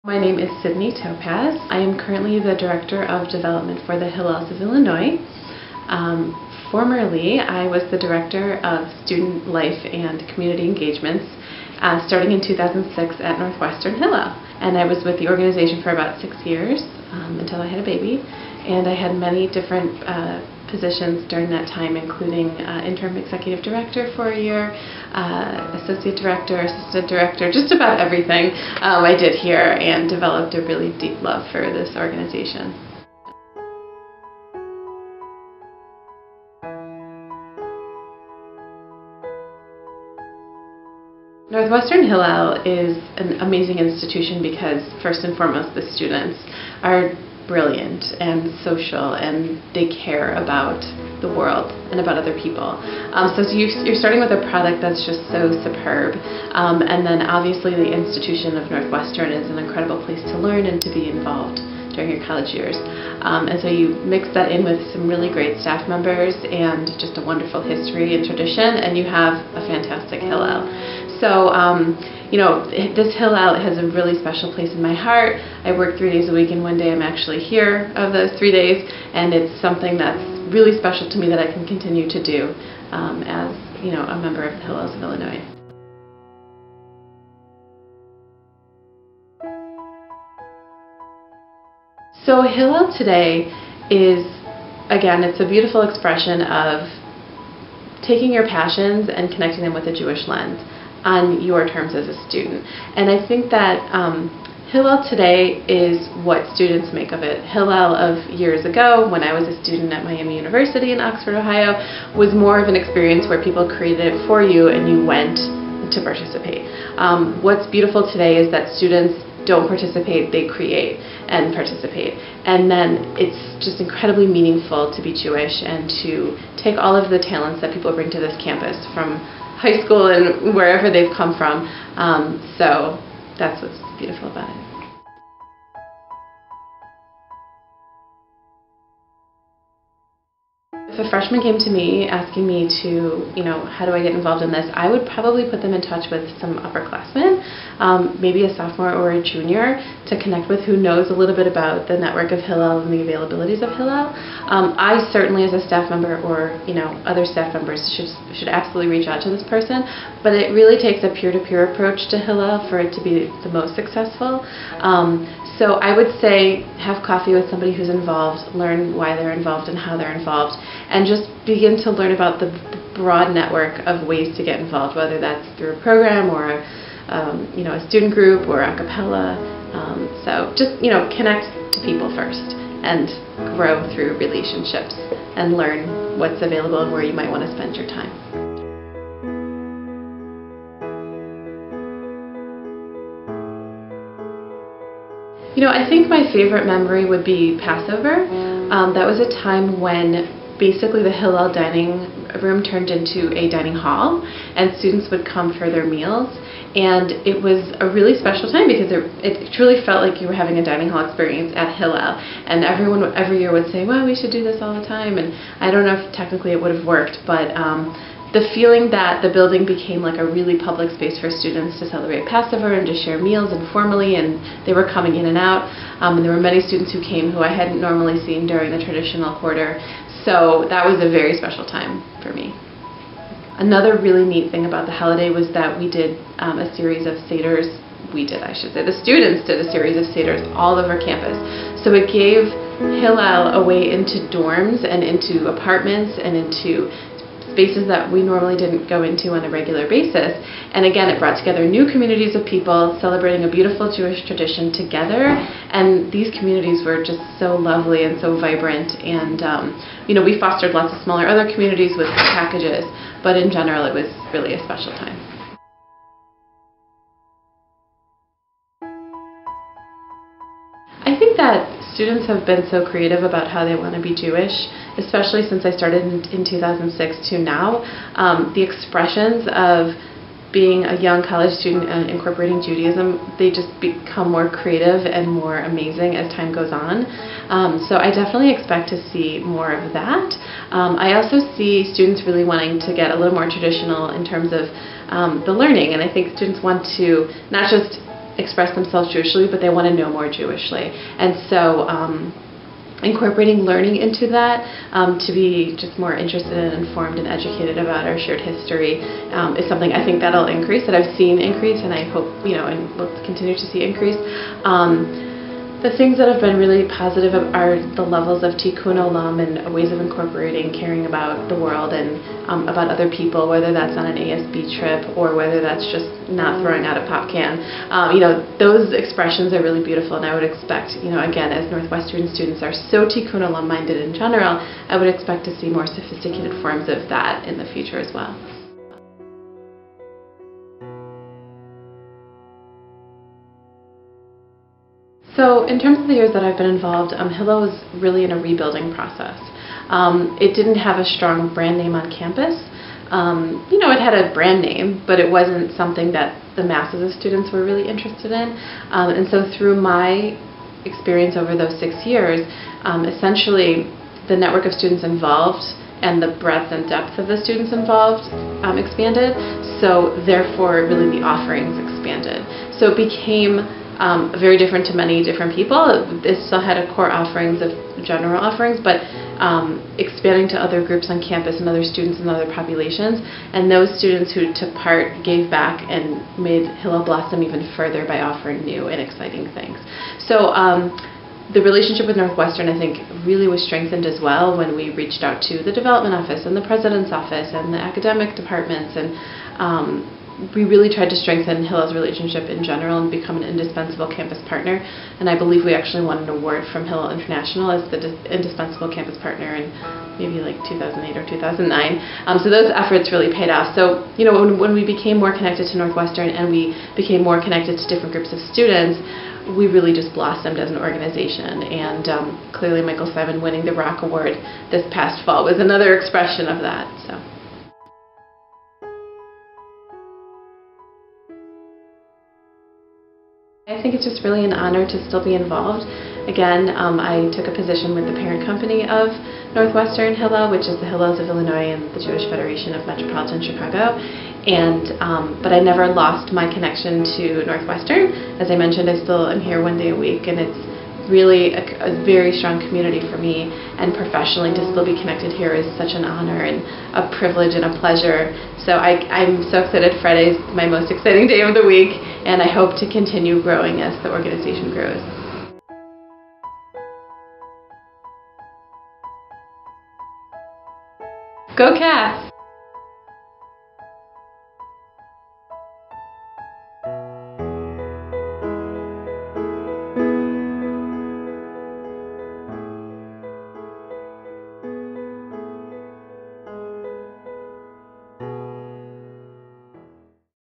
My name is Cydney Topaz. I am currently the Director of Development for the Hillels of Illinois. Formerly, I was the Director of Student Life and Community Engagements starting in 2006 at Northwestern Hillel. And I was with the organization for about 6 years until I had a baby. And I had many different positions during that time, including interim executive director for a year, associate director, assistant director, just about everything I did here, and developed a really deep love for this organization. Northwestern Hillel is an amazing institution because, first and foremost, the students are brilliant and social, and they care about the world and about other people. So you're starting with a product that's just so superb, and then obviously the institution of Northwestern is an incredible place to learn and to be involved during your college years. And so you mix that in with some really great staff members and just a wonderful history and tradition, and you have a fantastic Hillel. So, you know, this Hillel has a really special place in my heart. I work 3 days a week, and one day I'm actually here of those 3 days, and it's something that's really special to me that I can continue to do as, you know, a member of the Hillels of Illinois. So Hillel today is, again, it's a beautiful expression of taking your passions and connecting them with a Jewish lens on your terms as a student. And I think that Hillel today is what students make of it. Hillel of years ago, when I was a student at Miami University in Oxford, Ohio, was more of an experience where people created it for you and you went to participate. What's beautiful today is that students don't participate, they create and participate. And then it's just incredibly meaningful to be Jewish and to take all of the talents that people bring to this campus from high school and wherever they've come from. So that's what's beautiful about it. If a freshman came to me asking me to, you know, how do I get involved in this, I would probably put them in touch with some upperclassmen, maybe a sophomore or a junior, to connect with who knows a little bit about the network of Hillel and the availabilities of Hillel. I certainly, as a staff member, or, you know, other staff members should absolutely reach out to this person, but it really takes a peer-to-peer approach to Hillel for it to be the most successful. So I would say have coffee with somebody who's involved, learn why they're involved and how they're involved, and just begin to learn about the broad network of ways to get involved, whether that's through a program or you know, a student group or a cappella. So just, you know, connect to people first and grow through relationships and learn what's available and where you might want to spend your time. You know, I think my favorite memory would be Passover. That was a time when basically the Hillel dining room turned into a dining hall, and students would come for their meals. And it was a really special time because it truly felt like you were having a dining hall experience at Hillel. And everyone every year would say, well, we should do this all the time. And I don't know if technically it would have worked, but the feeling that the building became like a really public space for students to celebrate Passover and to share meals informally, and they were coming in and out. And there were many students who came who I hadn't normally seen during the traditional quarter. So that was a very special time for me. Another really neat thing about the holiday was that we did a series of seders. I should say, the students did a series of seders all over campus. So it gave Hillel a way into dorms and into apartments and into spaces that we normally didn't go into on a regular basis. And again, it brought together new communities of people celebrating a beautiful Jewish tradition together. And these communities were just so lovely and so vibrant. And you know, we fostered lots of smaller other communities with packages, but in general, it was really a special time. I think that students have been so creative about how they want to be Jewish, especially since I started in 2006 to now. The expressions of being a young college student and incorporating Judaism, they just become more creative and more amazing as time goes on. So I definitely expect to see more of that. I also see students really wanting to get a little more traditional in terms of the learning, and I think students want to not just express themselves Jewishly, but they want to know more Jewishly. And so incorporating learning into that to be just more interested and informed and educated about our shared history is something I think that'll increase, that I've seen increase, and I hope, and will continue to see increase. The things that have been really positive are the levels of tikkun olam and ways of incorporating caring about the world and about other people, whether that's on an ASB trip or whether that's just not throwing out a pop can. Those expressions are really beautiful, and I would expect, again, as Northwestern students are so tikkun olam minded in general, I would expect to see more sophisticated forms of that in the future as well. So in terms of the years that I've been involved, Hillel was really in a rebuilding process. It didn't have a strong brand name on campus. It had a brand name, but it wasn't something that the masses of students were really interested in. And so through my experience over those 6 years, essentially the network of students involved and the breadth and depth of the students involved expanded. So therefore, really the offerings expanded. So it became very different to many different people. It still had a core offerings of general offerings, but expanding to other groups on campus and other students and other populations. And those students who took part gave back and made Hillel blossom even further by offering new and exciting things. So the relationship with Northwestern, I think, really was strengthened as well when we reached out to the development office and the president's office and the academic departments, and we really tried to strengthen Hillel's relationship in general and become an indispensable campus partner. And I believe we actually won an award from Hillel International as the indispensable campus partner in maybe like 2008 or 2009. So those efforts really paid off. So when we became more connected to Northwestern and we became more connected to different groups of students, we really just blossomed as an organization. And clearly Michael Simon winning the Rock Award this past fall was another expression of that. So. I think it's just really an honor to still be involved. Again, I took a position with the parent company of Northwestern Hillel, which is the Hillels of Illinois and the Jewish Federation of Metropolitan Chicago. But I never lost my connection to Northwestern. As I mentioned, I still am here one day a week, and it's really a very strong community for me, and professionally to still be connected here is such an honor and a privilege and a pleasure. So I'm so excited. Friday's my most exciting day of the week, and I hope to continue growing as the organization grows. Go Cats!